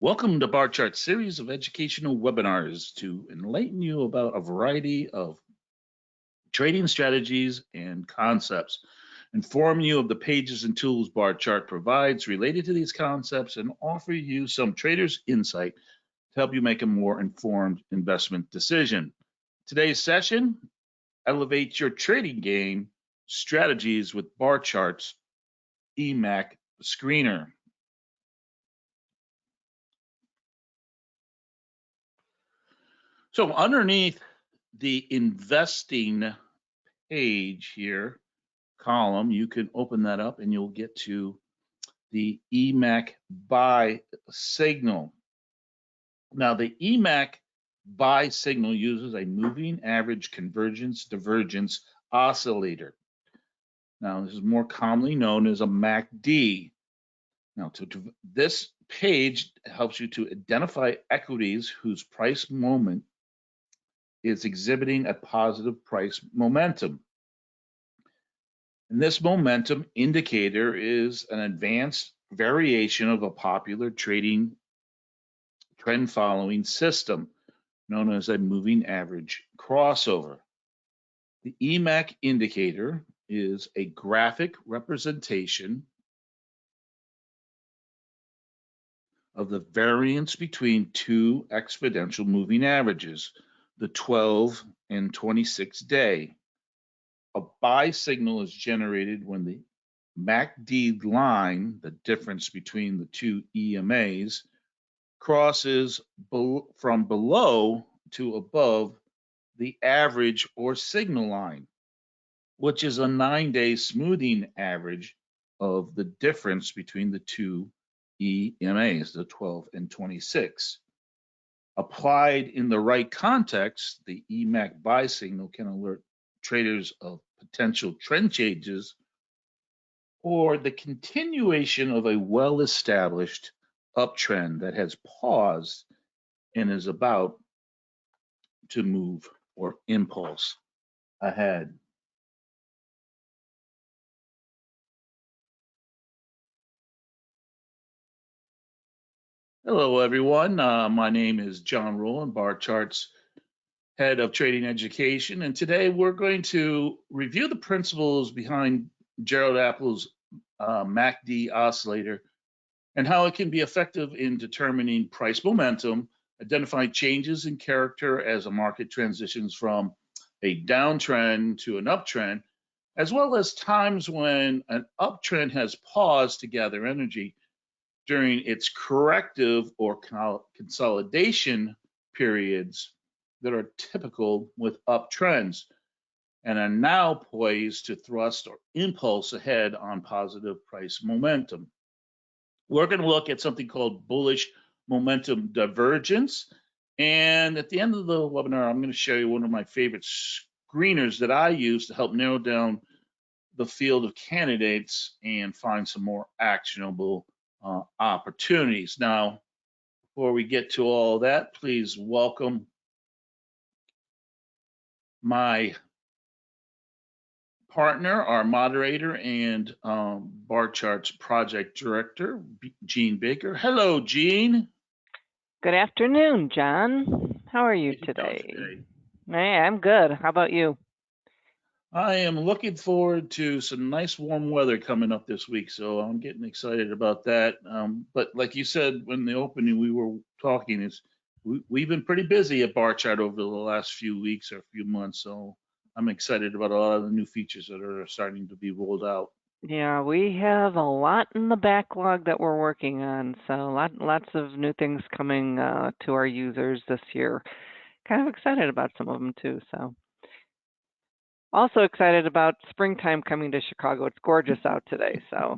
Welcome to Barchart series of educational webinars to enlighten you about a variety of trading strategies and concepts, inform you of the pages and tools Barchart provides related to these concepts, and offer you some trader's insight to help you make a more informed investment decision. Today's session, elevate your trading game, strategies with Barchart's eMACD screener. So underneath the investing page here, column, you can open that up and you'll get to the eMACD buy signal. Now, the eMACD buy signal uses a moving average convergence divergence oscillator. Now, this is more commonly known as a MACD. Now, this page helps you to identify equities whose price moment is exhibiting a positive price momentum. And this momentum indicator is an advanced variation of a popular trading trend following system known as a moving average crossover. The eMACD indicator is a graphic representation of the variance between two exponential moving averages, the 12 and 26 day. A buy signal is generated when the MACD line, the difference between the two EMAs, crosses from below to above the average or signal line, which is a 9-day smoothing average of the difference between the two EMAs, the 12 and 26. Applied in the right context, the eMACD buy signal can alert traders of potential trend changes or the continuation of a well-established uptrend that has paused and is about to move or impulse ahead. Hello, everyone. My name is John Rowland, Barchart's head of trading education, and today we're going to review the principles behind Gerald Appel's MACD oscillator and how it can be effective in determining price momentum, identifying changes in character as a market transitions from a downtrend to an uptrend, as well as times when an uptrend has paused to gather energy during its corrective or consolidation periods that are typical with uptrends and are now poised to thrust or impulse ahead on positive price momentum. We're going to look at something called bullish momentum divergence. And at the end of the webinar, I'm going to show you one of my favorite screeners that I use to help narrow down the field of candidates and find some more actionable opportunities. Now, before we get to all that, please welcome my partner, our moderator, and Barchart's project director, Jean Baker. Hello, Jean. Good afternoon, John. How are you today? Hey, I'm good. How about you? I am looking forward to some nice warm weather coming up this week, so I'm getting excited about that. But like you said when the opening we were talking, we've been pretty busy at Barchart over the last few weeks or few months, so I'm excited about a lot of the new features that are starting to be rolled out. Yeah, we have a lot in the backlog that we're working on, so lots of new things coming to our users this year. Kind of excited about some of them too, so. Also excited about springtime coming to Chicago. It's gorgeous out today, so.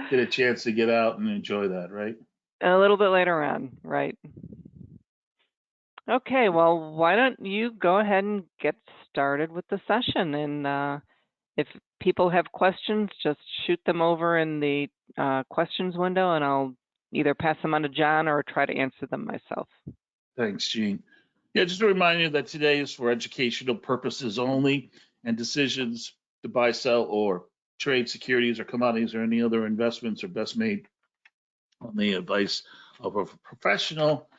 Get a chance to get out and enjoy that, right? A little bit later on, right? Okay, well, why don't you go ahead and get started with the session, and if people have questions, just shoot them over in the questions window, and I'll either pass them on to John or try to answer them myself. Thanks, Jean. Yeah, just a reminder that today is for educational purposes only, and decisions to buy, sell, or trade securities or commodities or any other investments are best made on the advice of a professional,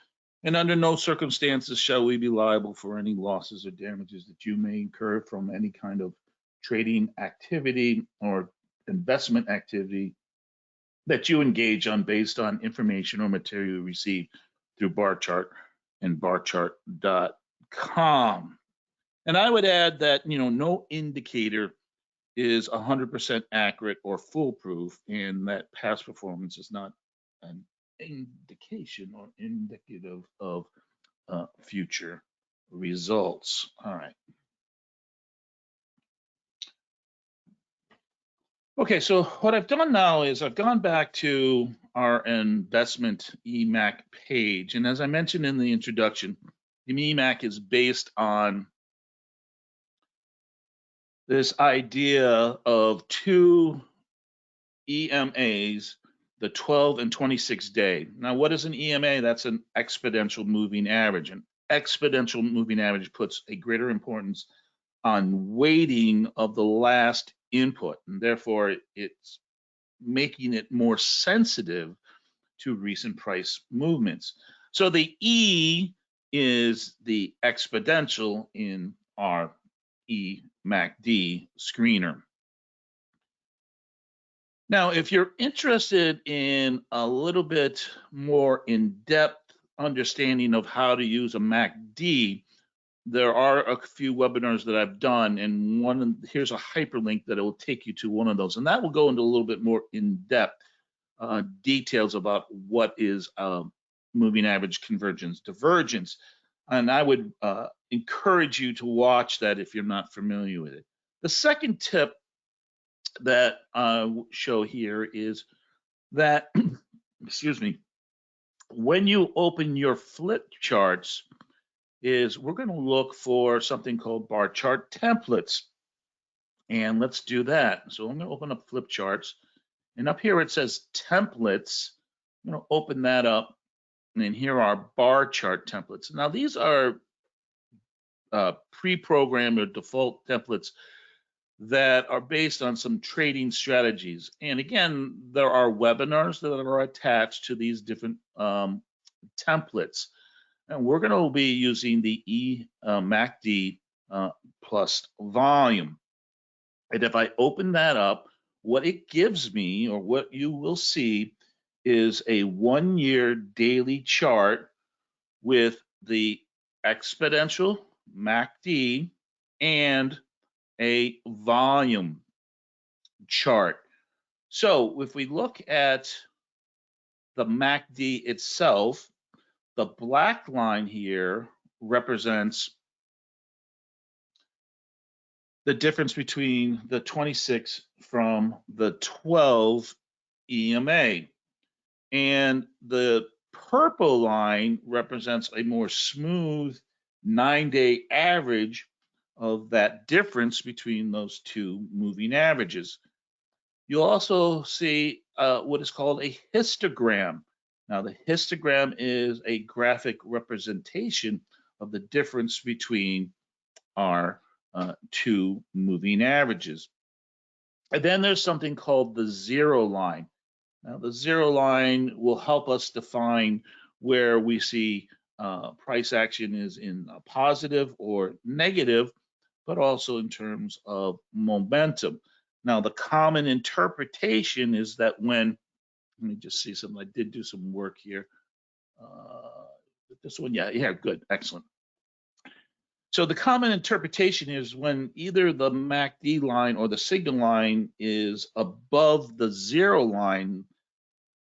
and under no circumstances shall we be liable for any losses or damages that you may incur from any kind of trading activity or investment activity that you engage on based on information or material received through Barchart and Barchart.com. And I would add that, no indicator is 100% accurate or foolproof, and that past performance is not an indication or indicative of future results. All right. Okay, so what I've done now is I've gone back to our investment eMAC page. And as I mentioned in the introduction, the eMAC is based on this idea of two EMAs, the 12 and 26 day. Now, what is an EMA? That's an exponential moving average. An exponential moving average puts a greater importance on weighting of the last input, and therefore it's making it more sensitive to recent price movements. So the E is the exponential in our eMACD screener. Now, if you're interested in a little bit more in-depth understanding of how to use a MACD, there are a few webinars that I've done, and here's a hyperlink that it will take you to one of those, and that will go into a little bit more in-depth details about what is moving average convergence divergence. And I would encourage you to watch that if you're not familiar with it. The second tip that I show here is that, excuse me, when you open your flip charts, we're going to look for something called bar chart templates. And let's do that. So I'm going to open up flip charts. And up here it says templates. I'm going to open that up. And here are bar chart templates. Now these are pre-programmed or default templates that are based on some trading strategies. And again, there are webinars that are attached to these different templates. And we're going to be using the eMACD plus volume. And if I open that up, what it gives me, or what you will see, is a 1-year daily chart with the exponential MACD and a volume chart. So if we look at the MACD itself, the black line here represents the difference between the 26 from the 12 EMA. And the purple line represents a more smooth 9-day average of that difference between those two moving averages. You'll also see what is called a histogram. Now, the histogram is a graphic representation of the difference between our two moving averages. And then there's something called the zero line. Now, the zero line will help us define where we see price action is in a positive or negative, but also in terms of momentum. Now, the common interpretation is that when, let me just see something, I did do some work here. This one, yeah, good, excellent. So the common interpretation is when either the MACD line or the signal line is above the zero line,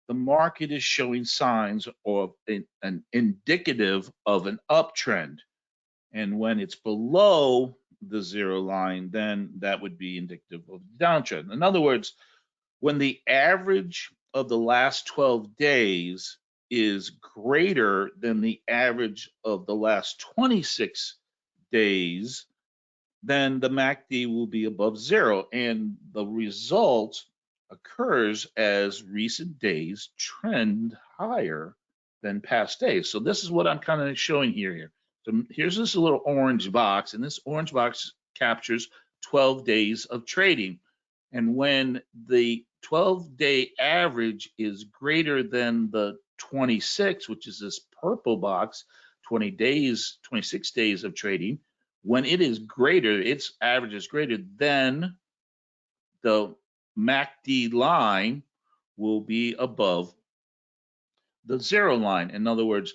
the market is showing signs of an indicative of an uptrend. And when it's below the zero line, then that would be indicative of a downtrend. In other words, when the average of the last 12 days is greater than the average of the last 26 days, then the MACD will be above zero, and the result occurs as recent days trend higher than past days. So this is what I'm kind of showing here. So here's this little orange box, and this orange box captures 12 days of trading. And when the 12-day average is greater than the 26, which is this purple box, 20 days, 26 days of trading, when it is greater, its average is greater than the MACD line, will be above the zero line. In other words,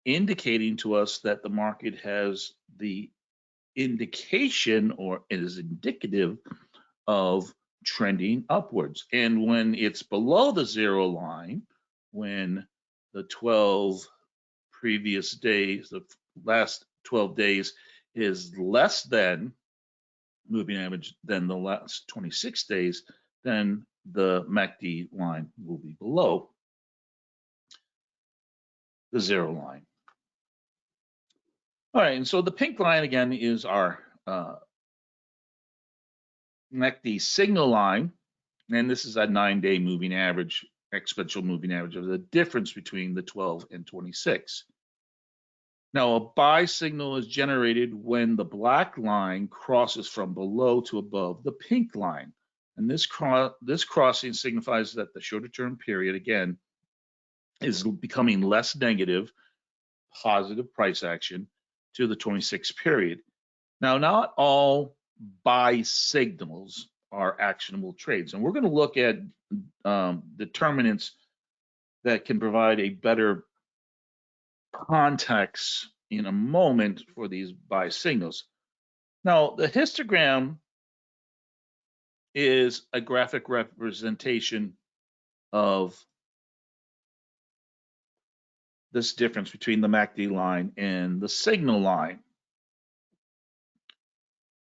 indicating to us that the market has the indication, or it is indicative of trending upwards. And when it's below the zero line, when the 12 previous days, the last 12 days is less than moving average than the last 26 days, then the MACD line will be below the zero line. All right, and so the pink line again is our MACD signal line, and this is a 9-day moving average, exponential moving average of the difference between the 12 and 26. Now, a buy signal is generated when the black line crosses from below to above the pink line. And this crossing signifies that the shorter term period, again, is becoming less negative, positive price action to the 26 period. Now, not all buy signals are actionable trades, and we're going to look at determinants that can provide a better context in a moment for these buy signals. Now, the histogram is a graphic representation of this difference between the MACD line and the signal line.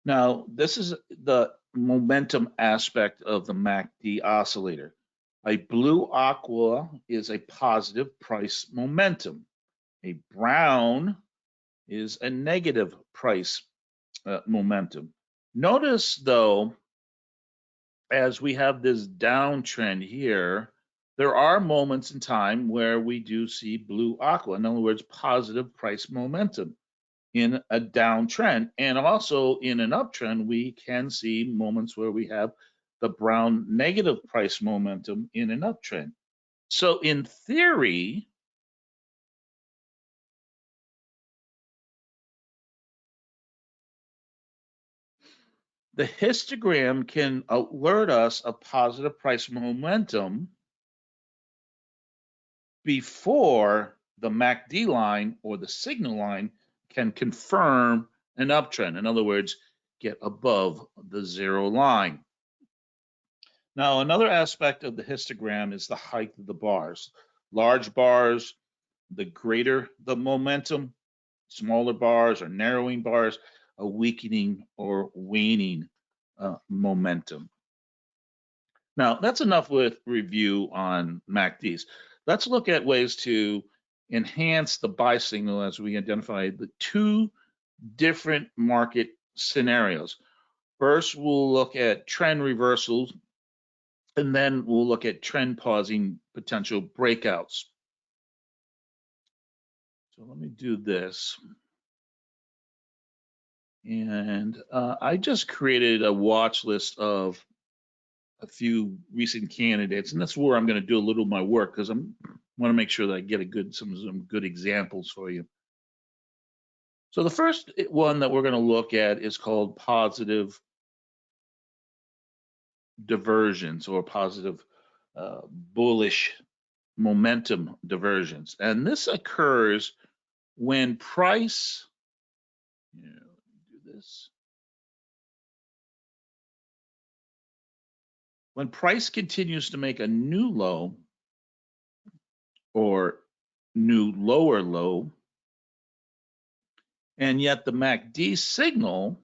Now, this is the momentum aspect of the MACD oscillator. A blue aqua is a positive price momentum. A brown is a negative price momentum. Notice, though, as we have this downtrend here, there are moments in time where we do see blue aqua, in other words, positive price momentum in a downtrend. And also in an uptrend, we can see moments where we have the brown negative price momentum in an uptrend. So in theory, the histogram can alert us of positive price momentum before the MACD line or the signal line can confirm an uptrend. In other words, get above the zero line. Now, another aspect of the histogram is the height of the bars. Large bars, the greater the momentum. Smaller bars or narrowing bars, a weakening or waning momentum. Now, that's enough with review on MACDs. Let's look at ways to enhance the buy signal as we identify the two different market scenarios. First, we'll look at trend reversals, and then we'll look at trend pausing potential breakouts. So let me do this. And I just created a watch list of a few recent candidates, and that's where I'm going to do a little of my work, because I want to make sure that I get some good examples for you. So the first one that we're going to look at is called positive divergence, or positive bullish momentum divergence. And this occurs when price, do this. When price continues to make a new low or new lower low, and yet the MACD signal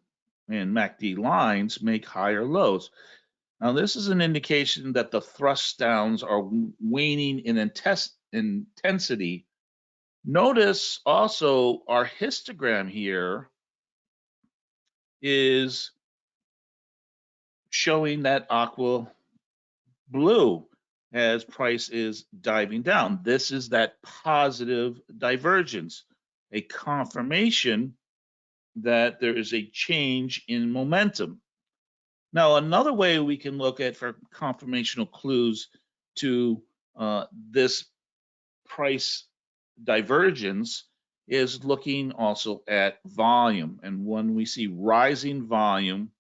and MACD lines make higher lows. Now, this is an indication that the thrust downs are waning in intensity. Notice also our histogram here is showing that aqua blue as price is diving down. This is that positive divergence, a confirmation that there is a change in momentum. Now, another way we can look at for confirmational clues to this price divergence is looking also at volume. And when we see rising volume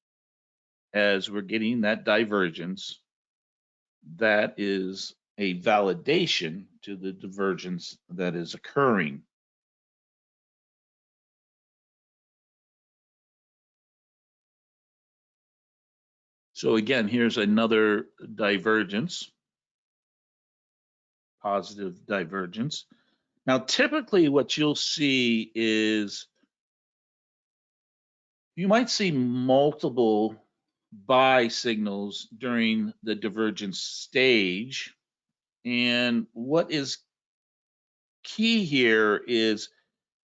as we're getting that divergence, that is a validation to the divergence that is occurring. So again, here's another divergence, positive divergence. Now, typically what you'll see is you might see multiple buy signals during the divergence stage. And what is key here is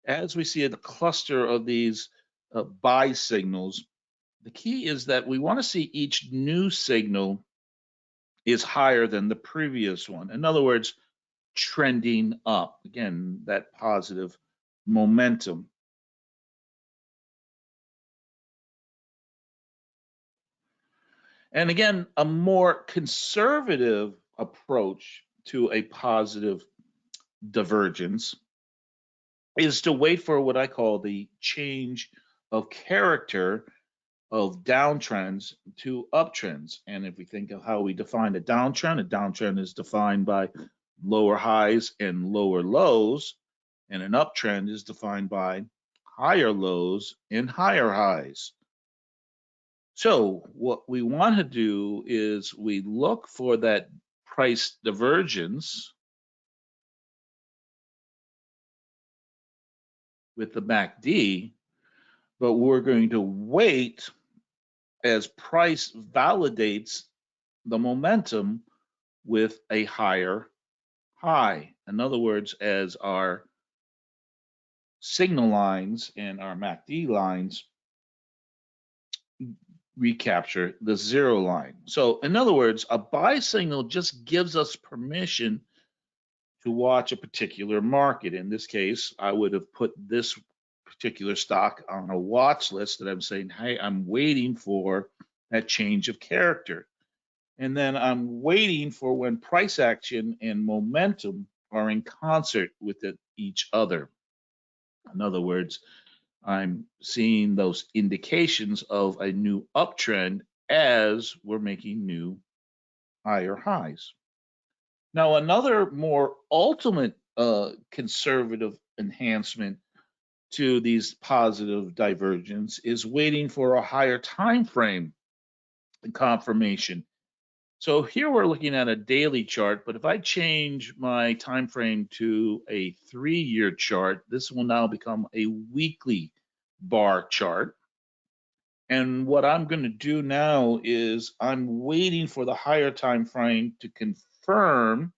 as we see a cluster of these buy signals, the key is that we want to see each new signal is higher than the previous one. In other words, trending up. Again, that positive momentum. And again, a more conservative approach to a positive divergence is to wait for what I call the change of character of downtrends to uptrends. And if we think of how we define a downtrend is defined by lower highs and lower lows, and an uptrend is defined by higher lows and higher highs. So what we want to do is we look for that price divergence with the MACD, but we're going to wait as price validates the momentum with a higher high. In other words, as our signal lines and our MACD lines recapture the zero line. So in other words, a buy signal just gives us permission to watch a particular market. In this case, I would have put this particular stock on a watch list that I'm saying, hey, I'm waiting for that change of character. And then I'm waiting for when price action and momentum are in concert with each other. In other words, I'm seeing those indications of a new uptrend as we're making new higher highs. Now, another more ultimate conservative enhancement to these positive divergence is waiting for a higher time frame confirmation. So here we're looking at a daily chart, but if I change my time frame to a 3-year chart, this will now become a weekly bar chart. And what I'm going to do now is I'm waiting for the higher time frame to confirm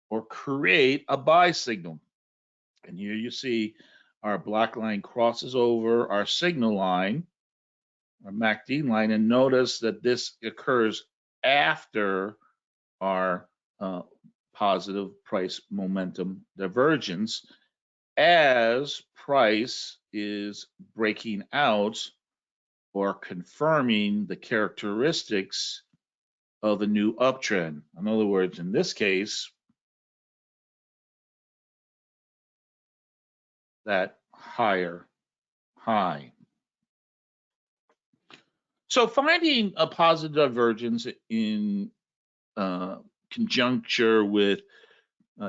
or create a buy signal. And here you see our black line crosses over our signal line, our MACD line, and notice that this occurs after our positive price momentum divergence as price is breaking out or confirming the characteristics of a new uptrend. In other words, in this case, that higher high. So finding a positive divergence in conjuncture with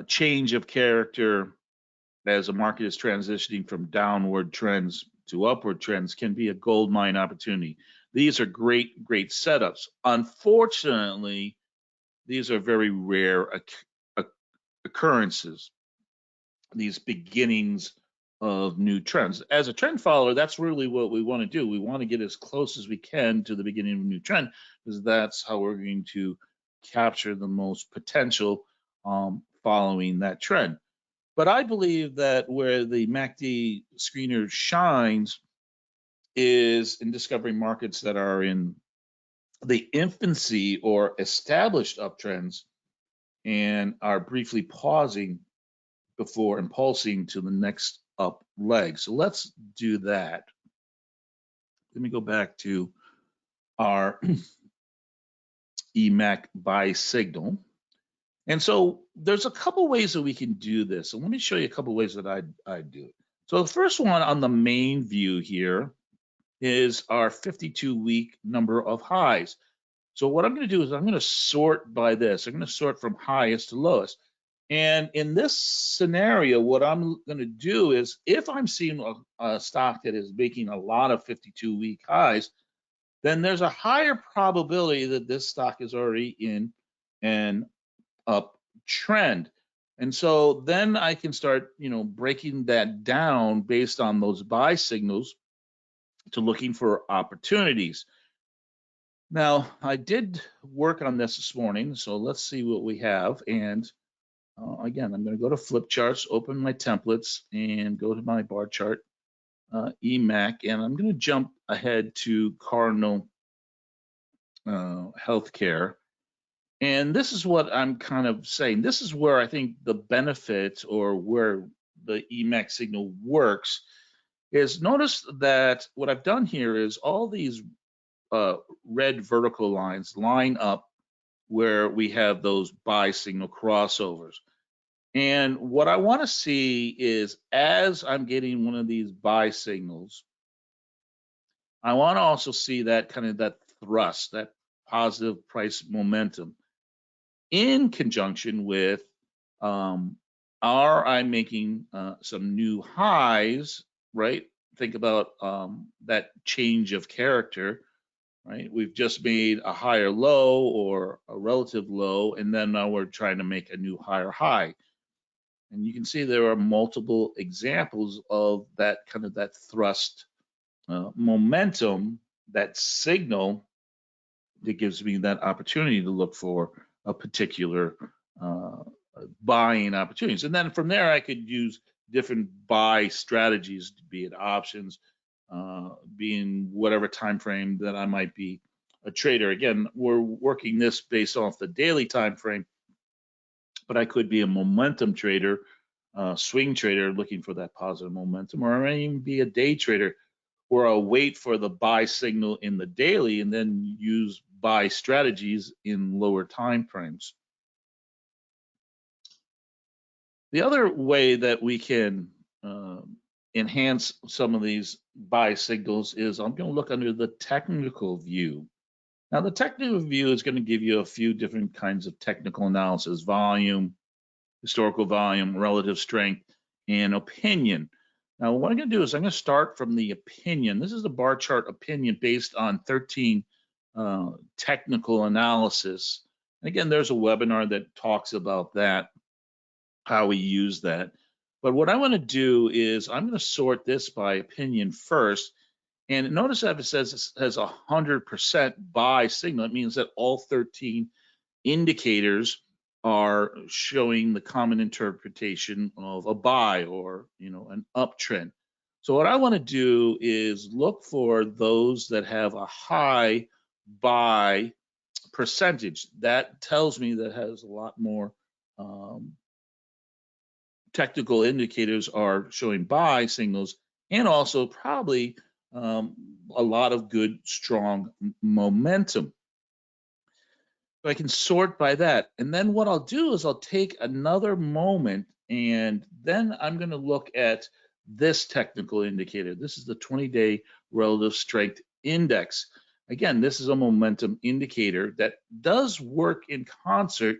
change of character as a market is transitioning from downward trends to upward trends can be a gold mine opportunity. These are great setups. Unfortunately, these are very rare occurrences, these beginnings of new trends. As a trend follower, that's really what we want to do. We want to get as close as we can to the beginning of a new trend, because that's how we're going to capture the most potential following that trend. But I believe that where the MACD screener shines is in discovering markets that are in the infancy or established uptrends and are briefly pausing before impulsing to the next up leg. So let's do that. Let me go back to our eMAC buy signal. And so there's a couple ways that we can do this. And let me show you a couple ways that I do it. So the first one on the main view here is our 52-week number of highs. So what I'm going to do is I'm going to sort by this. I'm going to sort from highest to lowest. And in this scenario, what I'm going to do is if I'm seeing a stock that is making a lot of 52-week highs, then there's a higher probability that this stock is already in an uptrend. And so then I can start, breaking that down based on those buy signals to looking for opportunities. Now, I did work on this morning, so let's see what we have. And again, I'm going to go to flip charts, open my templates, and go to my bar chart, eMAC, and I'm going to jump ahead to Cardinal Healthcare. And this is what I'm kind of saying. This is where I think the benefit or where the eMAC signal works is notice that what I've done here is all these red vertical lines line up where we have those buy signal crossovers. And what I want to see is as I'm getting one of these buy signals, I want to also see that kind of that thrust, that positive price momentum in conjunction with are I making some new highs, right? Think about that change of character, right? We've just made a higher low or a relative low, and then now we're trying to make a new higher high. And you can see there are multiple examples of that kind of that thrust momentum, that signal that gives me that opportunity to look for a particular uh, buying opportunities. And then from there, I could use different buy strategies, be it options, being whatever time frame that I might be a trader. Again, we're working this based off the daily time frame, but I could be a momentum trader, swing trader looking for that positive momentum, or I may even be a day trader where I'll wait for the buy signal in the daily and then use buy strategies in lower time frames. The other way that we can enhance some of these buy signals is I'm going to look under the technical view. Now, the technical view is going to give you a few different kinds of technical analysis: volume, historical volume, relative strength, and opinion. Now, what I'm going to do is I'm going to start from the opinion. This is the bar chart opinion based on 13 technical analysis. And again, there's a webinar that talks about that, how we use that. But what I want to do is I'm going to sort this by opinion first. And notice that if it says it has 100% buy signal, it means that all 13 indicators are showing the common interpretation of a buy or an uptrend. So what I want to do is look for those that have a high buy percentage. That tells me that has a lot more technical indicators are showing buy signals, and also probably a lot of good, strong momentum. So I can sort by that. And then what I'll do is I'll take another moment and then I'm going to look at this technical indicator. This is the 20-day relative strength index. Again, this is a momentum indicator that does work in concert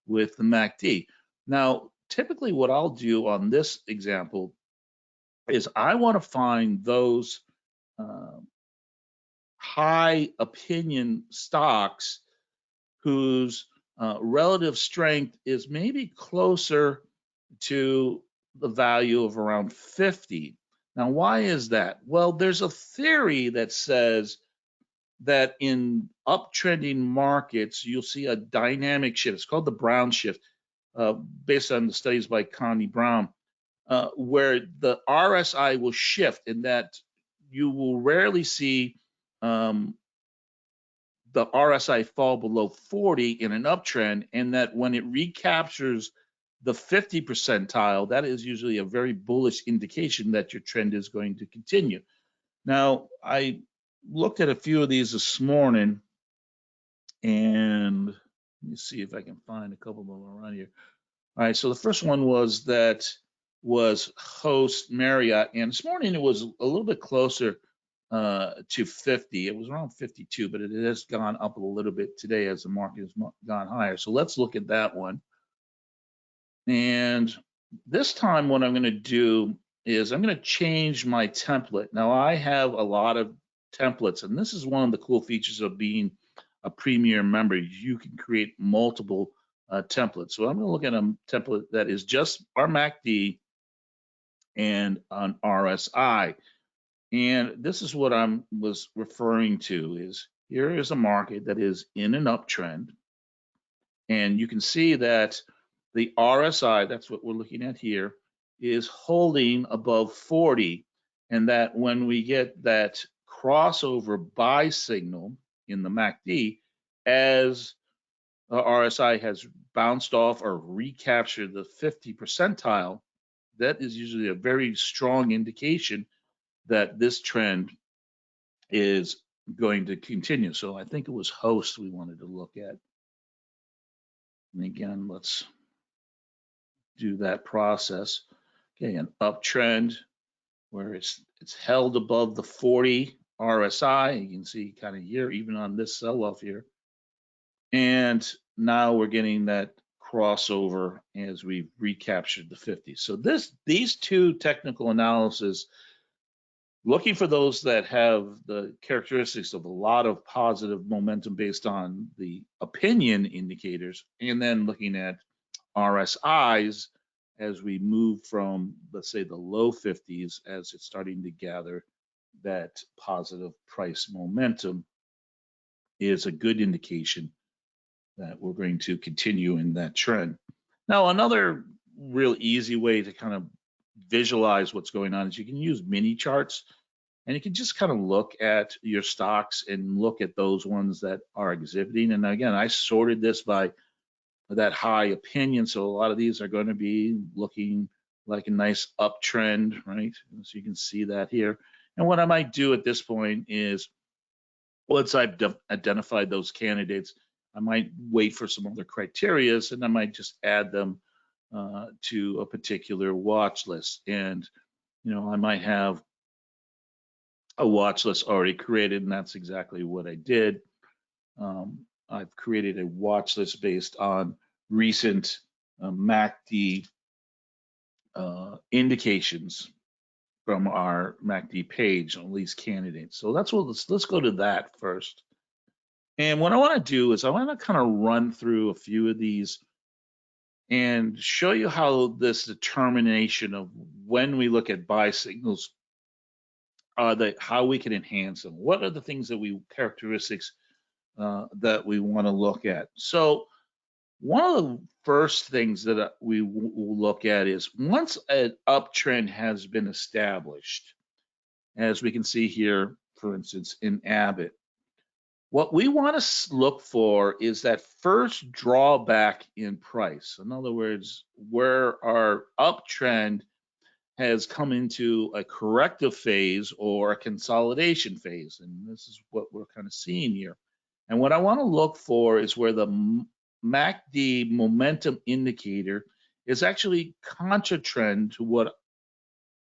with the MACD. Now, typically what I'll do on this example is I want to find those high opinion stocks whose relative strength is maybe closer to the value of around 50. Now, why is that? Well, there's a theory that says that in uptrending markets, you'll see a dynamic shift. It's called the Brown shift, based on the studies by Connie Brown, where the RSI will shift and that you will rarely see the RSI fall below 40 in an uptrend, and that when it recaptures the 50 percentile, that is usually a very bullish indication that your trend is going to continue. Now, I looked at a few of these this morning, and Let me see if I can find a couple of them around here. All right, so the first one was host Marriott, and this morning it was a little bit closer to 50. It was around 52, but it has gone up a little bit today as the market has gone higher. So let's look at that one. And this time what I'm going to do is I'm going to change my template. Now I have a lot of templates, and this is one of the cool features of being a premier member. You can create multiple templates. So I'm going to look at a template that is just our MACD and an RSI. And this is what I was referring to is here is a market that is in an uptrend. And you can see that the RSI, that's what we're looking at here, is holding above 40. And that when we get that crossover buy signal in the MACD, as RSI has bounced off or recaptured the 50 percentile, that is usually a very strong indication that this trend is going to continue. So I think it was host we wanted to look at. And again, let's do that process. Okay, an uptrend where it's held above the 40 RSI. You can see kind of here, even on this sell-off here. And now we're getting that crossover as we've recaptured the 50. So these two technical analysis, looking for those that have the characteristics of a lot of positive momentum based on the opinion indicators, and then looking at RSIs as we move from, let's say, the low 50s as it's starting to gather that positive price momentum, is a good indication that we're going to continue in that trend. Now, another real easy way to kind of visualize what's going on is you can use mini charts, and you can just kind of look at your stocks and look at those ones that are exhibiting. And again, I sorted this by that high opinion, so a lot of these are going to be looking like a nice uptrend, right? So you can see that here. And what I might do at this point is, once I've identified those candidates, I might wait for some other criterias, and I might just add them to a particular watch list. And I might have a watch list already created, and that's exactly what I did. I've created a watch list based on recent MACD indications from our MACD page on these candidates. So that's what let's go to that first. And what I want to do is I want to kind of run through a few of these and show you how this determination of when we look at buy signals, how we can enhance them. What are the things that characteristics that we want to look at? So one of the first things that we will look at is once an uptrend has been established, as we can see here, for instance, in Abbott, what we want to look for is that first drawback in price. In other words, where our uptrend has come into a corrective phase or a consolidation phase. And this is what we're kind of seeing here. And what I want to look for is where the MACD momentum indicator is actually contra-trend to what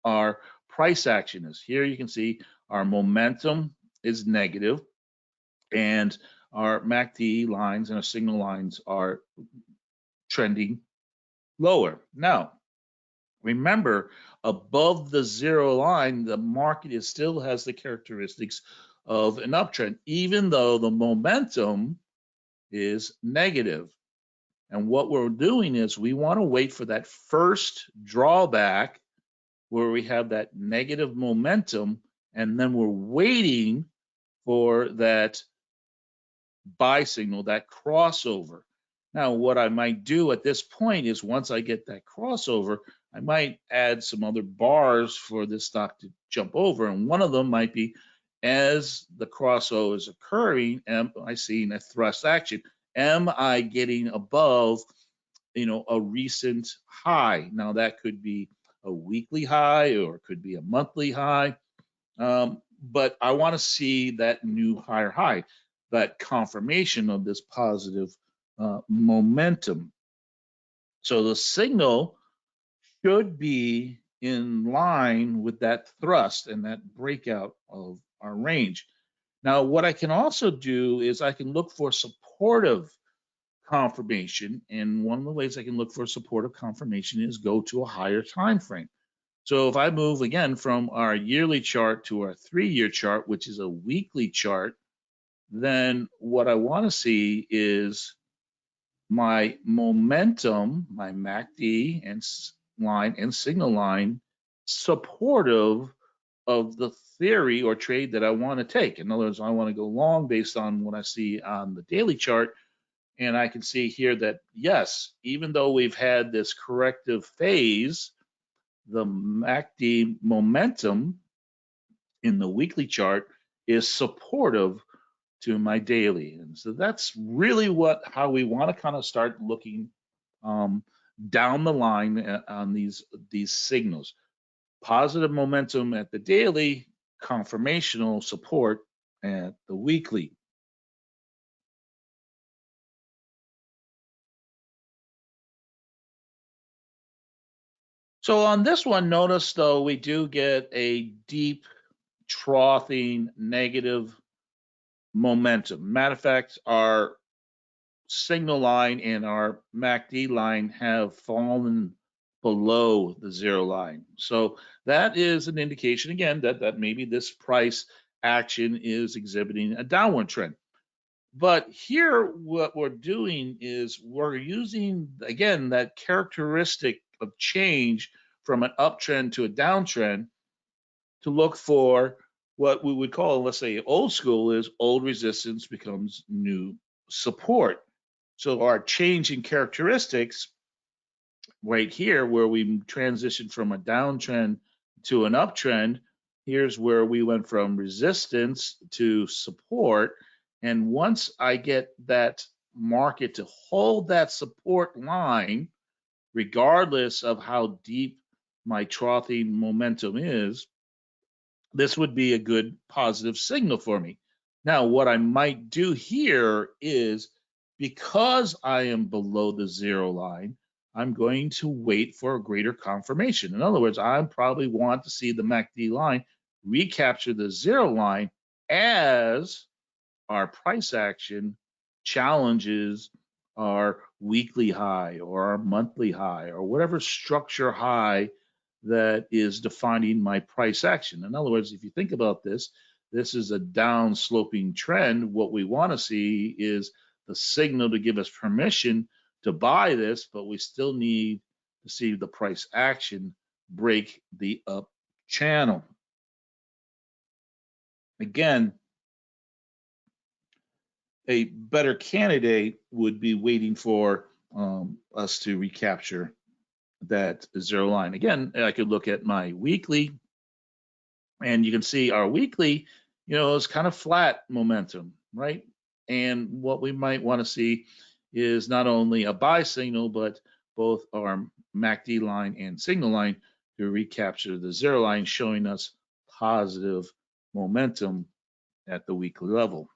our price action is. Here you can see our momentum is negative, and our MACD lines and our signal lines are trending lower. Now, remember, above the zero line, the market still has the characteristics of an uptrend, even though the momentum is negative. And what we're doing is we want to wait for that first drawback where we have that negative momentum, and then we're waiting for that buy signal, that crossover. Now, what I might do at this point is once I get that crossover, I might add some other bars for this stock to jump over. And one of them might be, as the crossover is occurring, am I seeing a thrust action? Am I getting above, a recent high? Now, that could be a weekly high or it could be a monthly high. But I want to see that new higher high, that confirmation of this positive momentum. So the signal should be in line with that thrust and that breakout of our range. Now, what I can also do is I can look for supportive confirmation, and one of the ways I can look for supportive confirmation is go to a higher time frame. So if I move again from our yearly chart to our 3-year chart, which is a weekly chart, then what I want to see is my momentum, my MACD and line and signal line, supportive of the theory or trade that I want to take. In other words, I want to go long based on what I see on the daily chart. And I can see here that, yes, even though we've had this corrective phase, the MACD momentum in the weekly chart is supportive to my daily. And so that's really how we want to kind of start looking down the line on these signals. Positive momentum at the daily, confirmational support at the weekly. So on this one, notice though, we do get a deep troughing negative momentum. Matter of fact, our signal line and our MACD line have fallen below the 0 line. So that is an indication, again, that maybe this price action is exhibiting a downward trend. But here, what we're doing is we're using, again, that characteristic of change from an uptrend to a downtrend to look for what we would call, let's say old school, is old resistance becomes new support. So our change in characteristics right here, where we transitioned from a downtrend to an uptrend, here's where we went from resistance to support. And once I get that market to hold that support line, regardless of how deep my troughing momentum is, this would be a good positive signal for me. Now, what I might do here is, because I am below the 0 line, I'm going to wait for a greater confirmation. In other words, I probably want to see the MACD line recapture the 0 line as our price action challenges our weekly high or our monthly high or whatever structure high that is defining my price action. In other words, if you think about this, this is a down sloping trend. What we want to see is the signal to give us permission to buy this, but we still need to see the price action break the up channel. Again, a better candidate would be waiting for us to recapture that 0 line. Again, I could look at my weekly, and you can see our weekly, is kind of flat momentum, right? And what we might want to see is not only a buy signal, but both our MACD line and signal line to recapture the 0 line, showing us positive momentum at the weekly level.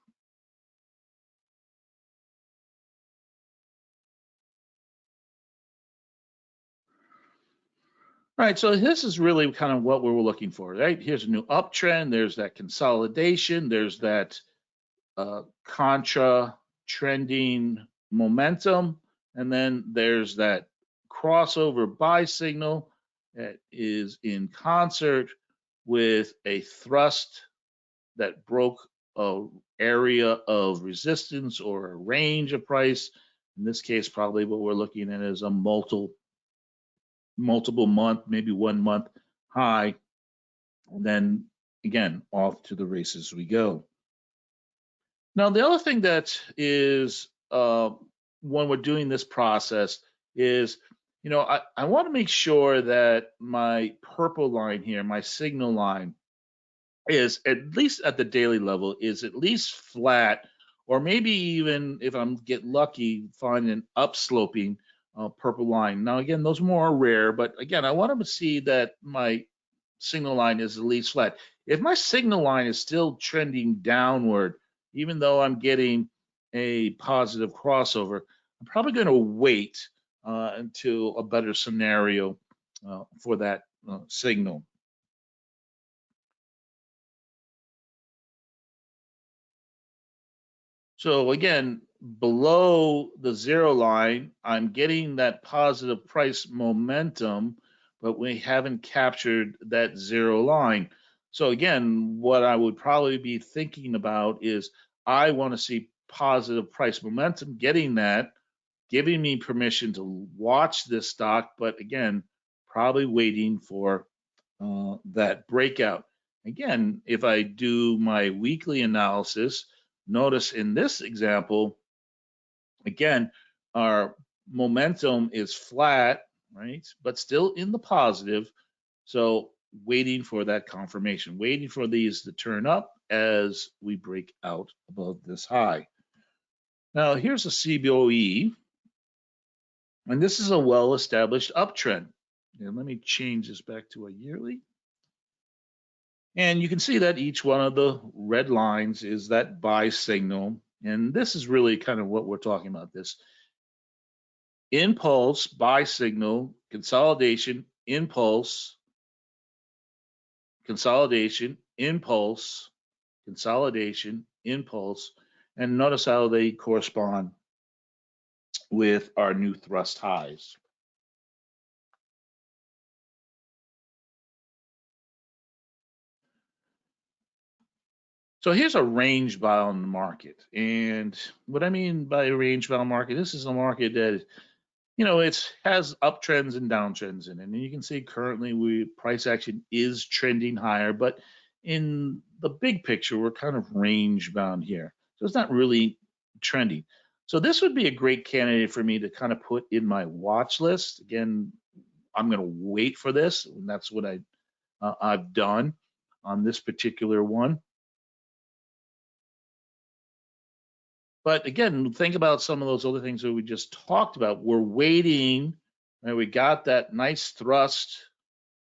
Right, so this is really kind of what we were looking for, right? Here's a new uptrend. There's that consolidation. There's that contra trending momentum. And then there's that crossover buy signal that is in concert with a thrust that broke a area of resistance or a range of price. In this case, probably what we're looking at is a multiple month, maybe 1 month high, and then again, off to the races we go. Now, the other thing that is when we're doing this process is, I want to make sure that my purple line here, my signal line, is at least at the daily level, is at least flat, or maybe even if I'm get lucky, find an upsloping purple line. Now, again, those more rare, but again, I want to see that my signal line is at least flat. If my signal line is still trending downward, even though I'm getting a positive crossover, I'm probably going to wait until a better scenario for that signal. So again, below the zero line, I'm getting that positive price momentum, but we haven't captured that zero line. So again, what I would probably be thinking about is I want to see positive price momentum, getting that, giving me permission to watch this stock, but again, probably waiting for that breakout. Again, if I do my weekly analysis, notice in this example, again, our momentum is flat, right? But still in the positive. So waiting for that confirmation, waiting for these to turn up as we break out above this high. Now here's a CBOE, and this is a well-established uptrend. And let me change this back to a yearly. And you can see that each one of the red lines is that buy signal. And this is really kind of what we're talking about, this impulse, buy signal, consolidation, impulse, consolidation, impulse, consolidation, impulse. And notice how they correspond with our new thrust highs. So here's a range bound market. And what I mean by a range bound market, this is a market that, it has uptrends and downtrends in it. And you can see currently price action is trending higher, but in the big picture, we're kind of range bound here. So it's not really trending. So this would be a great candidate for me to kind of put in my watch list. Again, I'm going to wait for this, and that's what I've done on this particular one. But again, think about some of those other things that we just talked about. We're waiting, and we got that nice thrust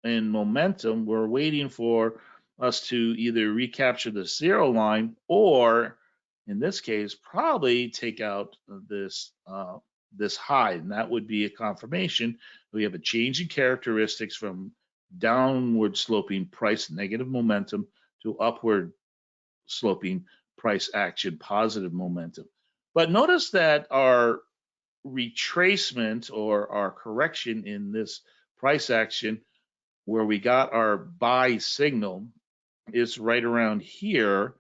and momentum. We're waiting for us to either recapture the zero line or, in this case, probably take out this high, and that would be a confirmation. We have a change in characteristics from downward sloping price negative momentum to upward sloping price action positive momentum. But notice that our retracement or our correction in this price action where we got our buy signal is right around here,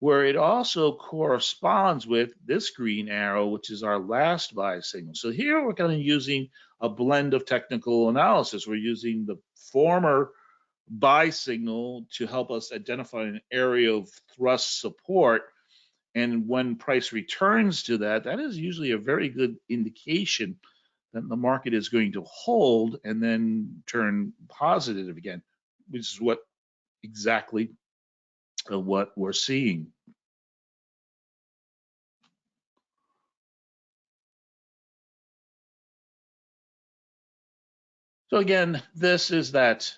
where it also corresponds with this green arrow, which is our last buy signal. So here we're kind of using a blend of technical analysis. We're using the former buy signal to help us identify an area of thrust support. And when price returns to that, that is usually a very good indication that the market is going to hold and then turn positive again, which is exactly what we're seeing. So again, this is that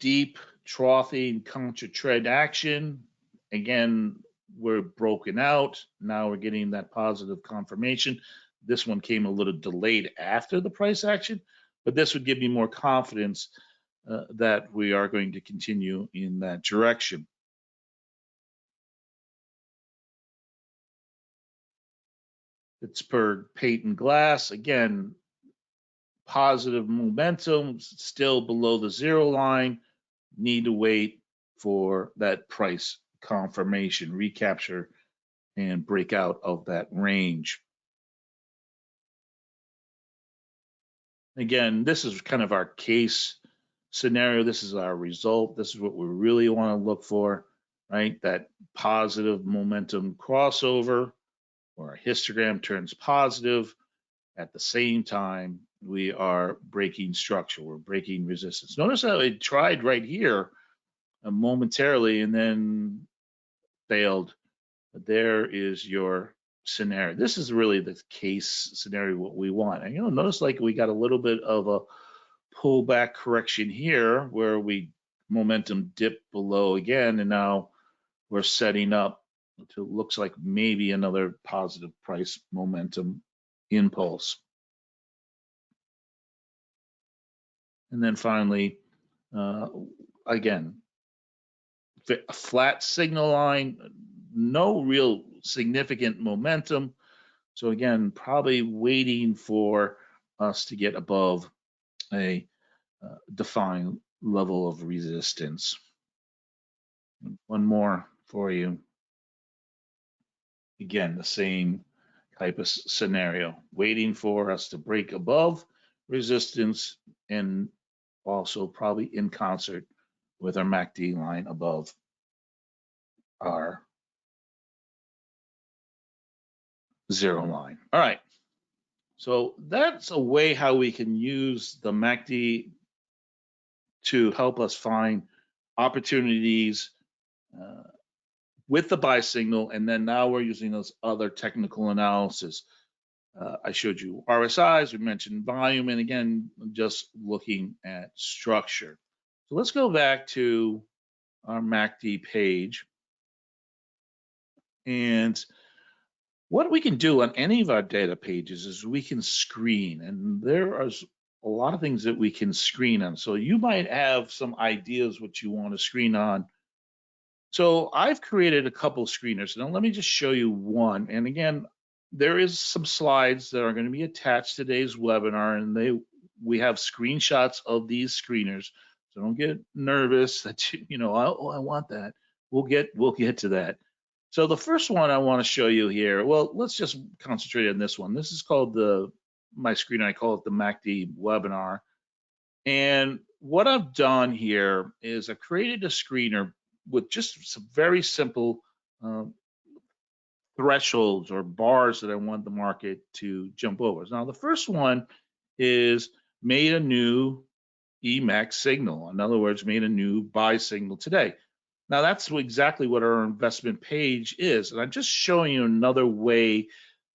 deep troughing counter trend action. Again, we're broken out. Now we're getting that positive confirmation. This one came a little delayed after the price action, but this would give me more confidence that we are going to continue in that direction. It's per Peyton Glass. Again, positive momentum, still below the zero line. Need to wait for that price confirmation, recapture, and break out of that range. Again, this is kind of our case scenario. This is our result. This is what we really want to look for, right? That positive momentum crossover where our histogram turns positive. At the same time, we are breaking structure. We're breaking resistance. Notice how it tried right here momentarily and then failed. But there is your scenario. This is really the case scenario what we want. And notice like we got a little bit of a pullback correction here where we momentum dipped below again, and now we're setting up to looks like maybe another positive price momentum impulse. And then finally, again, a flat signal line, no real significant momentum. So again, probably waiting for us to get above a defined level of resistance. One more for you. Again, the same type of scenario, waiting for us to break above resistance and also probably in concert with our MACD line above our 0 line. All right. So that's a way how we can use the MACD to help us find opportunities with the buy signal. And then now we're using those other technical analysis. I showed you RSIs, we mentioned volume, and again, just looking at structure. So let's go back to our MACD page. And what we can do on any of our data pages is we can screen, and there are a lot of things that we can screen on. So you might have some ideas what you want to screen on. So I've created a couple screeners. Now let me just show you one. And again, there is some slides that are going to be attached to today's webinar, and we have screenshots of these screeners. So don't get nervous that oh, I want that. We'll get to that. So the first one I want to show you here, well, let's just concentrate on this one. This is called my screener, I call it the MACD webinar. And what I've done here is I've created a screener with just some very simple thresholds or bars that I want the market to jump over. Now, the first one is made a new eMACD signal. In other words, made a new buy signal today. Now, that's exactly what our investment page is. And I'm just showing you another way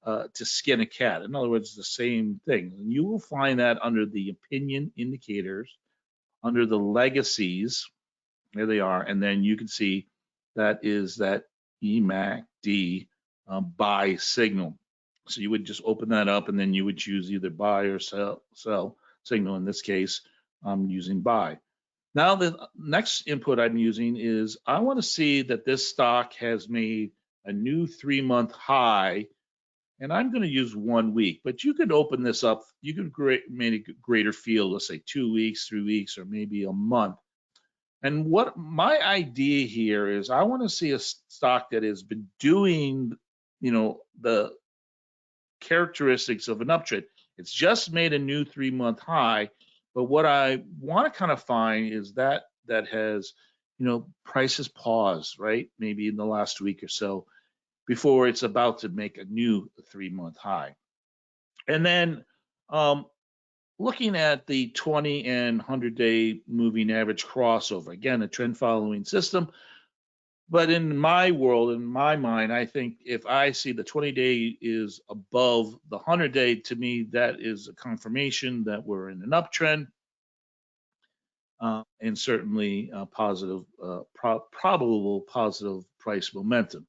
to skin a cat. In other words, the same thing. And you will find that under the opinion indicators, under the legacies. There they are. And then you can see that is that eMACD buy signal. So you would just open that up and then you would choose either buy or sell signal. In this case, I'm using buy. Now the next input I'm using is I want to see that this stock has made a new 3-month high, and I'm going to use 1 week, but you could open this up. You could make a greater field, let's say 2 weeks, 3 weeks, or maybe a month. And what my idea here is I want to see a stock that has been doing, the characteristics of an uptrend. It's just made a new 3-month high, but what I want to kind of find is that has, prices pause, right? Maybe in the last week or so before it's about to make a new 3-month high. And then looking at the 20 and 100-day moving average crossover, again, a trend following system. But in my world, in my mind, I think if I see the 20-day is above the 100-day, to me, that is a confirmation that we're in an uptrend, and certainly positive, probable positive price momentum.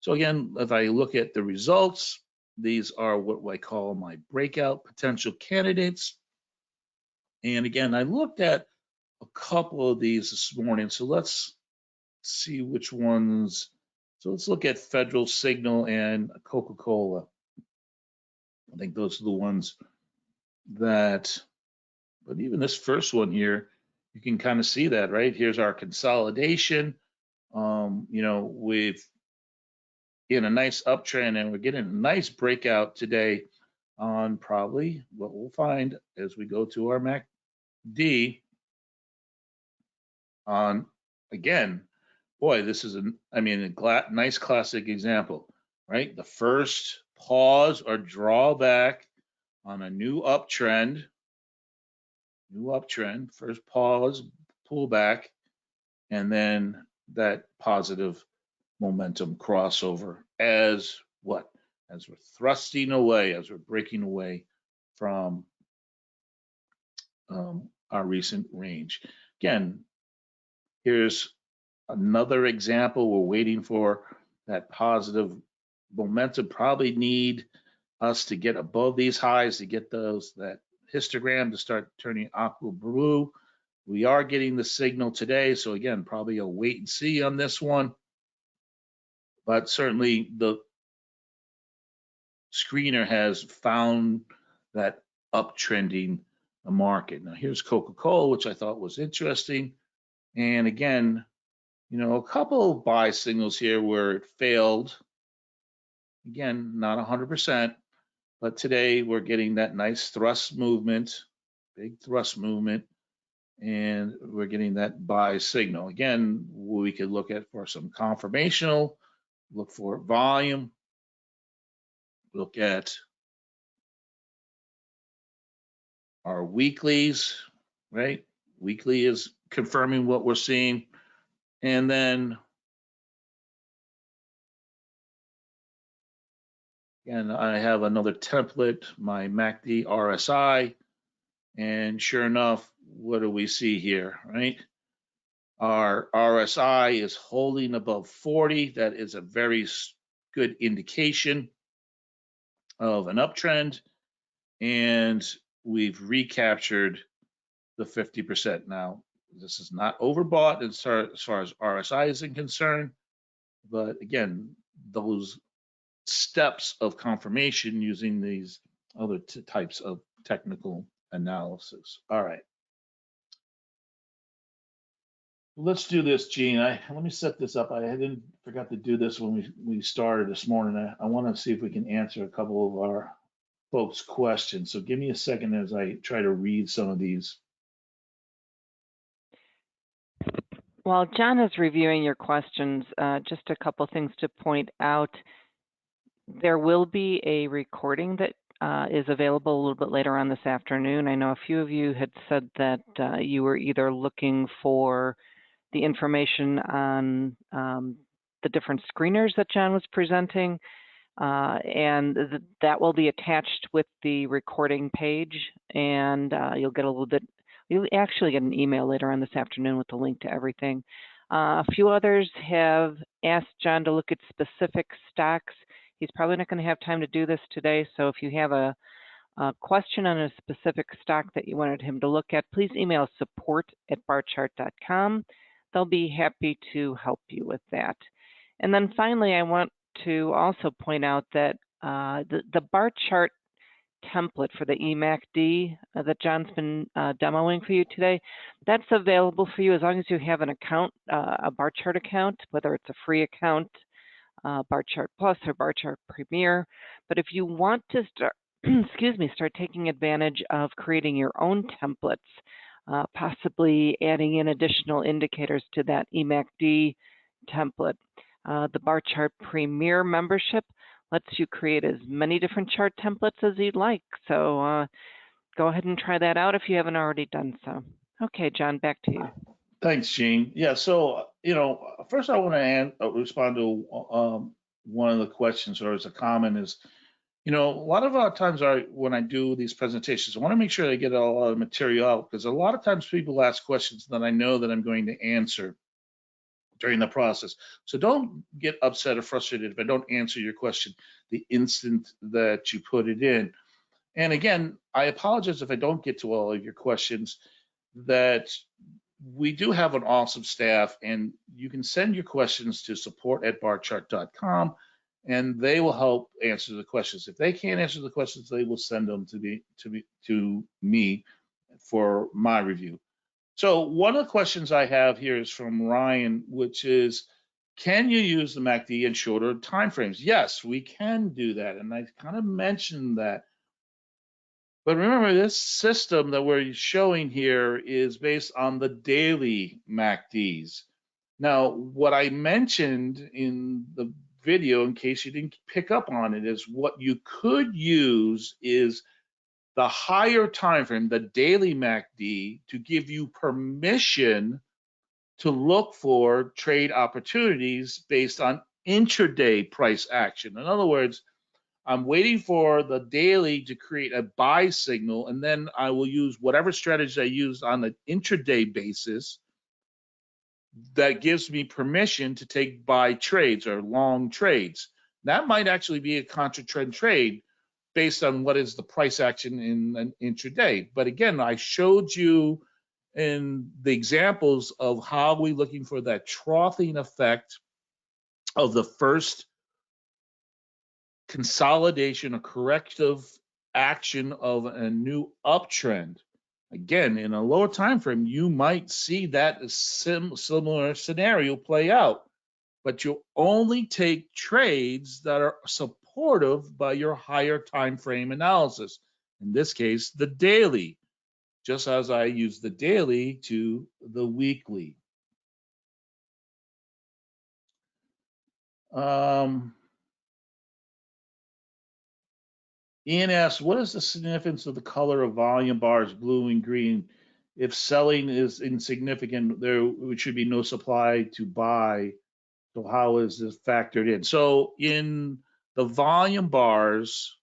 So again, if I look at the results, these are what I call my breakout potential candidates. And again, I looked at a couple of these this morning. So let's see which ones. So let's look at Federal Signal and Coca-Cola. I think those are the ones that, but even this first one here, you can kind of see that, right? Here's our consolidation. We've in a nice uptrend and we're getting a nice breakout today on probably what we'll find as we go to our MACD on, again, boy, this is a nice classic example, right? The first pause or drawback on a new uptrend, first pause, pullback, and then that positive momentum crossover as what? As we're thrusting away, as we're breaking away from our recent range. Again, here's another example. We're waiting for that positive momentum, probably need us to get above these highs, to get that histogram to start turning aqua blue. We are getting the signal today, so again, probably a wait and see on this one. But certainly the screener has found that uptrending market. Now here's Coca-Cola, which I thought was interesting. And again, a couple of buy signals here where it failed. Again, not 100%, but today we're getting that nice thrust movement, big thrust movement, and we're getting that buy signal. Again, we could look at for some confirmational, look for volume, look at our weeklies, right? Weekly is confirming what we're seeing. And then, again, I have another template, my MACD RSI. And sure enough, what do we see here, right? Our RSI is holding above 40. That is a very good indication of an uptrend. And we've recaptured the 50%. Now, this is not overbought as far as RSI is concerned. But again, those steps of confirmation using these other types of technical analysis. All right. Let's do this, Gene. Let me set this up. I forgot to do this when we started this morning. I want to see if we can answer a couple of our folks' questions. So give me a second as I try to read some of these. While John is reviewing your questions, just a couple things to point out. There will be a recording that is available a little bit later on this afternoon. I know a few of you had said that you were either looking for the information on the different screeners that John was presenting, and that will be attached with the recording page, and you'll actually get an email later on this afternoon with the link to everything. A few others have asked John to look at specific stocks. He's probably not going to have time to do this today, so if you have a question on a specific stock that you wanted him to look at, please email support@barchart.com. They'll be happy to help you with that. And then finally, I want to also point out that the bar chart template for the eMACD that John's been demoing for you today, that's available for you as long as you have an account, a Barchart account, whether it's a free account, Barchart Plus or Barchart Premier. But if you want to start, start taking advantage of creating your own templates, possibly adding in additional indicators to that eMACD template, the Barchart Premier membership lets you create as many different chart templates as you'd like. So go ahead and try that out if you haven't already done so. Okay, John, back to you. Thanks, Gene. Yeah, so, first I want to respond to one of the questions, or as a comment is, a lot of times when I do these presentations, I want to make sure I get a lot of material out, because a lot of times people ask questions that I know that I'm going to answer during the process. So don't get upset or frustrated if I don't answer your question the instant that you put it in. And again, I apologize if I don't get to all of your questions. That we do have an awesome staff, and you can send your questions to support@barchart.com, and they will help answer the questions. If they can't answer the questions, they will send them to me for my review. So one of the questions I have here is from Ryan, which is, can you use the MACD in shorter time frames? Yes, we can do that, and I kind of mentioned that. But remember, this system that we're showing here is based on the daily MACDs. Now, what I mentioned in the video, in case you didn't pick up on it, is what you could use is the higher time frame, the daily MACD, to give you permission to look for trade opportunities based on intraday price action. In other words, I'm waiting for the daily to create a buy signal, and then I will use whatever strategy I use on an intraday basis that gives me permission to take buy trades or long trades. That might actually be a contra trend trade based on what is the price action in an intraday. But again, I showed you in the examples of how we're looking for that troughing effect of the first consolidation or corrective action of a new uptrend. Again, in a lower time frame, you might see that similar scenario play out, but you'll only take trades that are supportive by your higher time frame analysis. In this case, the daily, just as I use the daily to the weekly. Ian asks, what is the significance of the color of volume bars, blue and green? If selling is insignificant, there should be no supply to buy. So how is this factored in? So in the volume bars,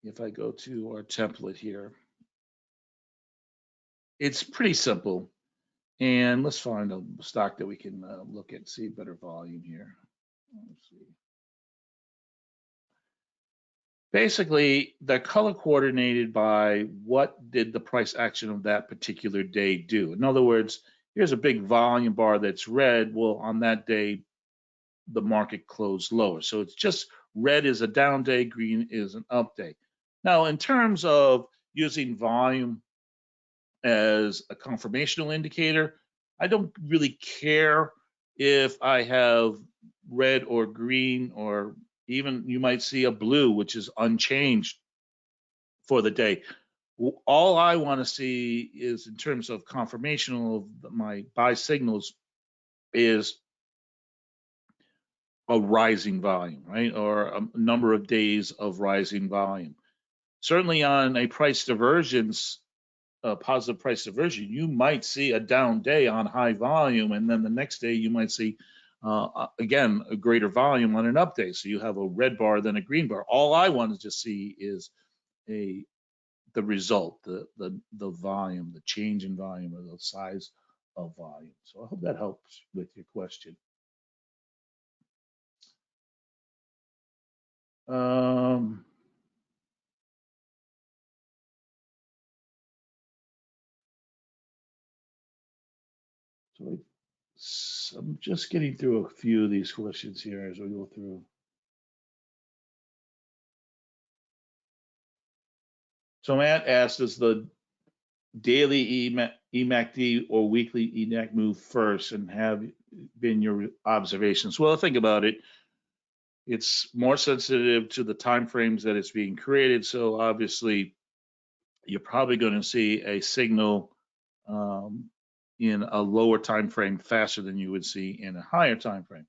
if I go to our template here, it's pretty simple. And let's find a stock that we can look at, see better volume here. Let's see. Basically, they're color coordinated by what did the price action of that particular day do. In other words, here's a big volume bar that's red. Well, on that day, the market closed lower. So it's just red is a down day, green is an up day. Now, in terms of using volume as a confirmational indicator, I don't really care if I have red or green, or even you might see a blue, which is unchanged for the day. All I want to see is, in terms of confirmational of my buy signals, is a rising volume, right? Or a number of days of rising volume. Certainly on a price divergence, positive price diversion, you might see a down day on high volume, and then the next day you might see, again, a greater volume on an up day. So you have a red bar, then a green bar. All I want to just see is the result, the volume, the change in volume, or the size of volume. So I hope that helps with your question. So I'm just getting through a few of these questions here as we go through. So Matt asked, does the daily eMACD or weekly eMAC move first, and have been your observations? Well, think about it. It's more sensitive to the time frames that it's being created. So obviously, you're probably going to see a signal in a lower time frame faster than you would see in a higher time frame.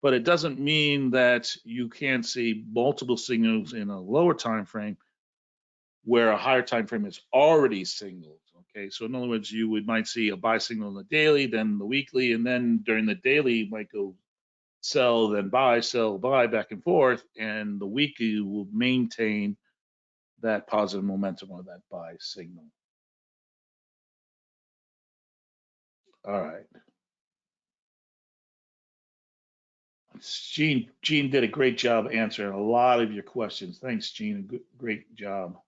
But it doesn't mean that you can't see multiple signals in a lower time frame where a higher time frame is already signaled. Okay, so in other words, you might see a buy signal in the daily, then the weekly, and then during the daily you might go sell, then buy, sell, buy, back and forth, and the weekly will maintain that positive momentum or that buy signal. All right. Gene did a great job answering a lot of your questions. Thanks, Gene. Great job.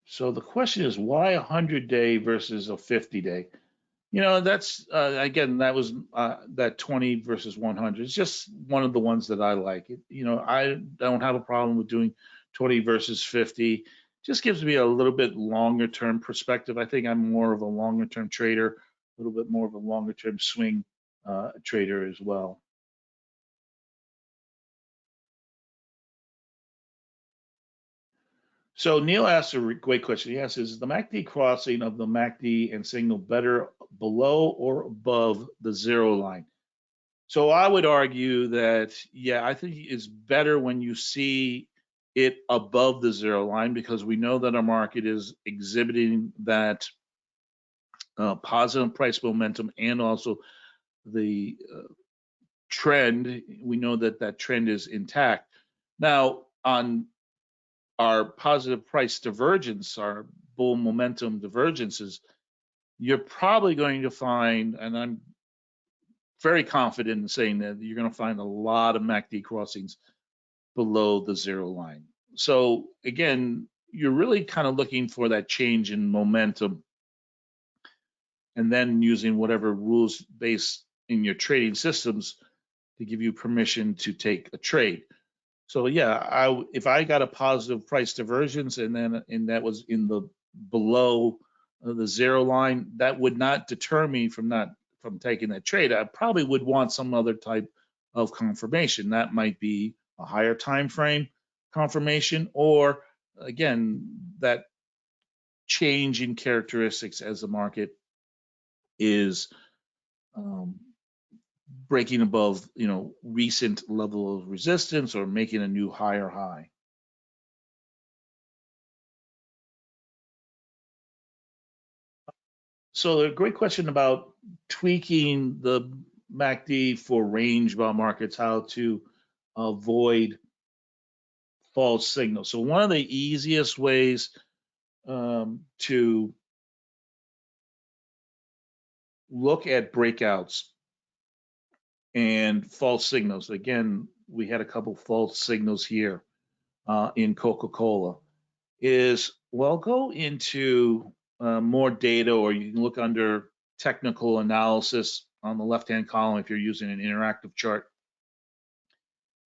So the question is, why a 100-day versus a 50-day? You know, that's again, that was that 20 versus 100. It's just one of the ones that I like. You know, I don't have a problem with doing 20 versus 50. Just gives me a little bit longer term perspective. I think I'm more of a longer term trader, a little bit more of a longer term swing trader as well. So Neil asked a great question. He asks, is the MACD crossing of the MACD and signal better below or above the zero line? So I would argue that, yeah, I think it's better when you see it above the zero line, because we know that our market is exhibiting that positive price momentum, and also the trend. We know that that trend is intact. Now, on our positive price divergence, our bull momentum divergences, you're probably going to find, and I'm very confident in saying that you're going to find a lot of MACD crossings below the zero line. So again, you're really kind of looking for that change in momentum, and then using whatever rules based in your trading systems to give you permission to take a trade. So yeah, if I got a positive price divergence and that was in the below the zero line, that would not deter me from taking that trade. I probably would want some other type of confirmation. That might be a higher time frame confirmation, or again, that change in characteristics as the market is breaking above, recent level of resistance or making a new higher high. So a great question about tweaking the MACD for range bound markets, how to avoid false signals. So one of the easiest ways to look at breakouts and false signals. Again, we had a couple false signals here in Coca-Cola. Is, well, go into more data, or you can look under technical analysis on the left-hand column if you're using an interactive chart.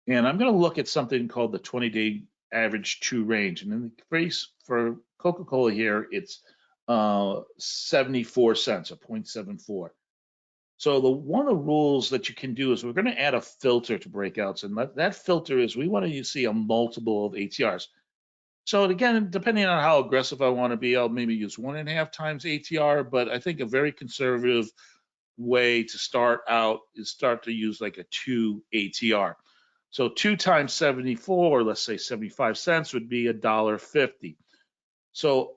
And I'm going to look at something called the 20-day average true range. And in the case for Coca-Cola here, it's 74 cents, or 0.74. So one of the rules that you can do is we're going to add a filter to breakouts, and that filter is we want to see a multiple of ATRs. So again, depending on how aggressive I want to be, I'll maybe use 1.5 times ATR, but I think a very conservative way to start out is to use like a 2 ATR. So 2 times 74, or let's say 75 cents, would be $1.50. So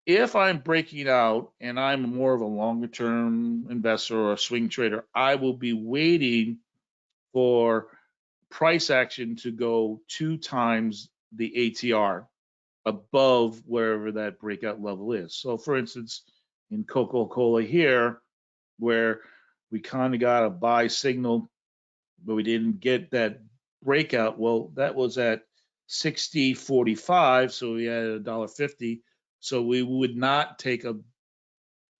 if I'm breaking out and I'm more of a longer term investor or a swing trader, I will be waiting for price action to go 2 times the ATR above wherever that breakout level is. So for instance, in Coca-Cola here, where we kind of got a buy signal, but we didn't get that breakout, well, that was at 60.45, so we had $1.50. So we would not take a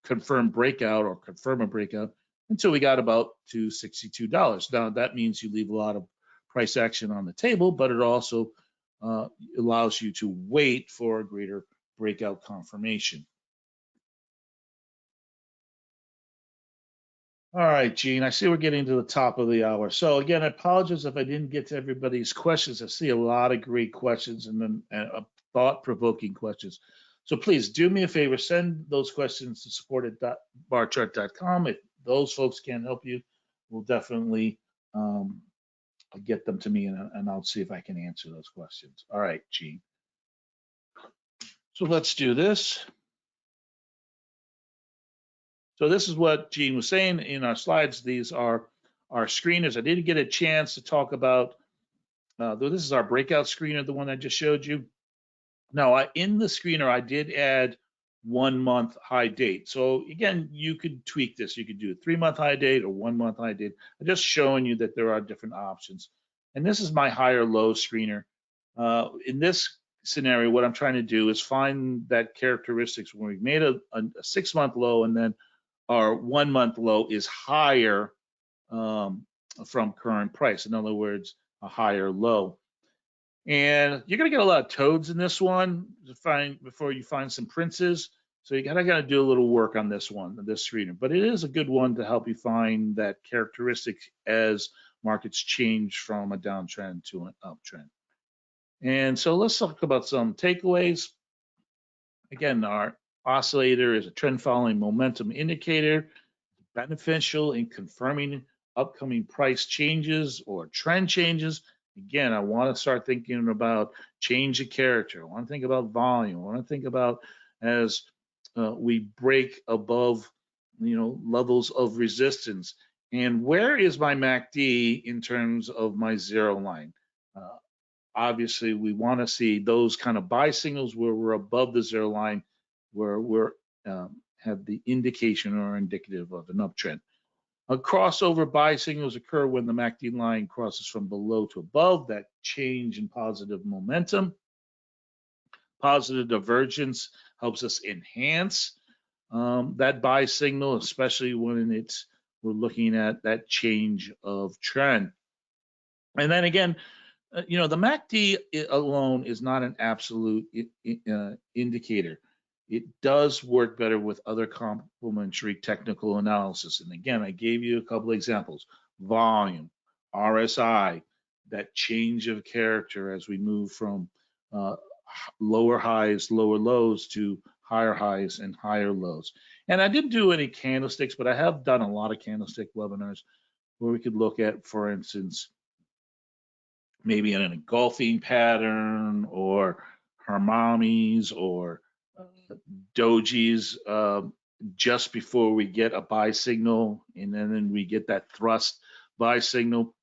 confirmed breakout or confirm a breakout until we got about to $62. Now that means you leave a lot of price action on the table, but it also allows you to wait for a greater breakout confirmation. All right, Gene, I see we're getting to the top of the hour. So again, I apologize if I didn't get to everybody's questions. I see a lot of great questions and thought-provoking questions. So please do me a favor, send those questions to support@barchart.com. If those folks can't help you, we'll definitely get them to me, and I'll see if I can answer those questions. All right, Gene. So let's do this. So this is what Gene was saying in our slides. These are our screeners. I didn't get a chance to talk about, this is our breakout screener, the one I just showed you. Now, in the screener, I did add 1 month high date. So again, you could tweak this. You could do a 3-month high date or 1 month high date. I'm just showing you that there are different options. And this is my higher low screener. In this scenario, what I'm trying to do is find that characteristics when we've made a 6-month low, and then our 1 month low is higher from current price. In other words, a higher low. And you're going to get a lot of toads in this one before you find some princes. So you got to do a little work on this one, this screener. But it is a good one to help you find that characteristic as markets change from a downtrend to an uptrend. And so let's talk about some takeaways. Again, our oscillator is a trend following momentum indicator, beneficial in confirming upcoming price changes or trend changes. Again, I want to start thinking about change of character. I want to think about volume. I want to think about as we break above, levels of resistance. And where is my MACD in terms of my zero line? Obviously, we want to see those kind of buy signals where we're above the zero line, where we're have the indication or indicative of an uptrend. Crossover buy signals occur when the MACD line crosses from below to above, that change in positive momentum. Positive divergence helps us enhance that buy signal, especially when we're looking at that change of trend. And then again, the MACD alone is not an absolute indicator. It does work better with other complementary technical analysis. And again, I gave you a couple of examples: volume, RSI, that change of character as we move from lower highs, lower lows to higher highs and higher lows. And I didn't do any candlesticks, but I have done a lot of candlestick webinars where we could look at, for instance, maybe an engulfing pattern or harmamis or dojis just before we get a buy signal, and then we get that thrust buy signal.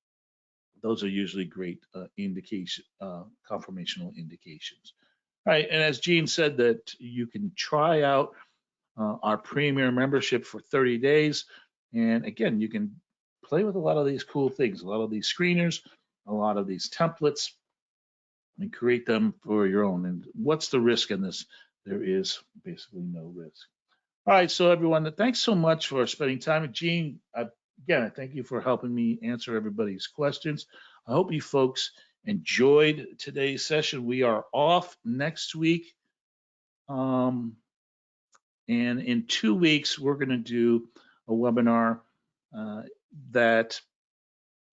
Those are usually great confirmational indications. All right, and as Gene said, that you can try out our premier membership for 30 days. And again, you can play with a lot of these cool things, a lot of these screeners, a lot of these templates, and create them for your own. And what's the risk in this? There is basically no risk. All right, so everyone, thanks so much for spending time with Gene. Again, I thank you for helping me answer everybody's questions. I hope you folks enjoyed today's session. We are off next week. And in 2 weeks, we're going to do a webinar that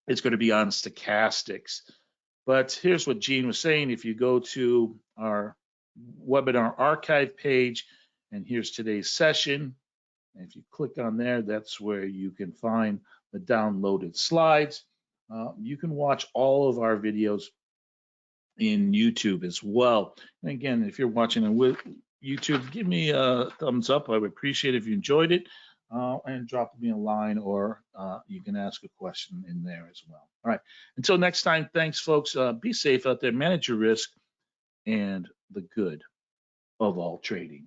is going to be on stochastics. But here's what Gene was saying. If you go to our webinar archive page, and here's today's session, and if you click on there, that's where you can find the downloaded slides. You can watch all of our videos in YouTube as well. And again, if you're watching on YouTube, give me a thumbs up. I would appreciate it if you enjoyed it, and drop me a line, or you can ask a question in there as well. All right, until next time, thanks folks. Be safe out there, manage your risk, and the good of all trading.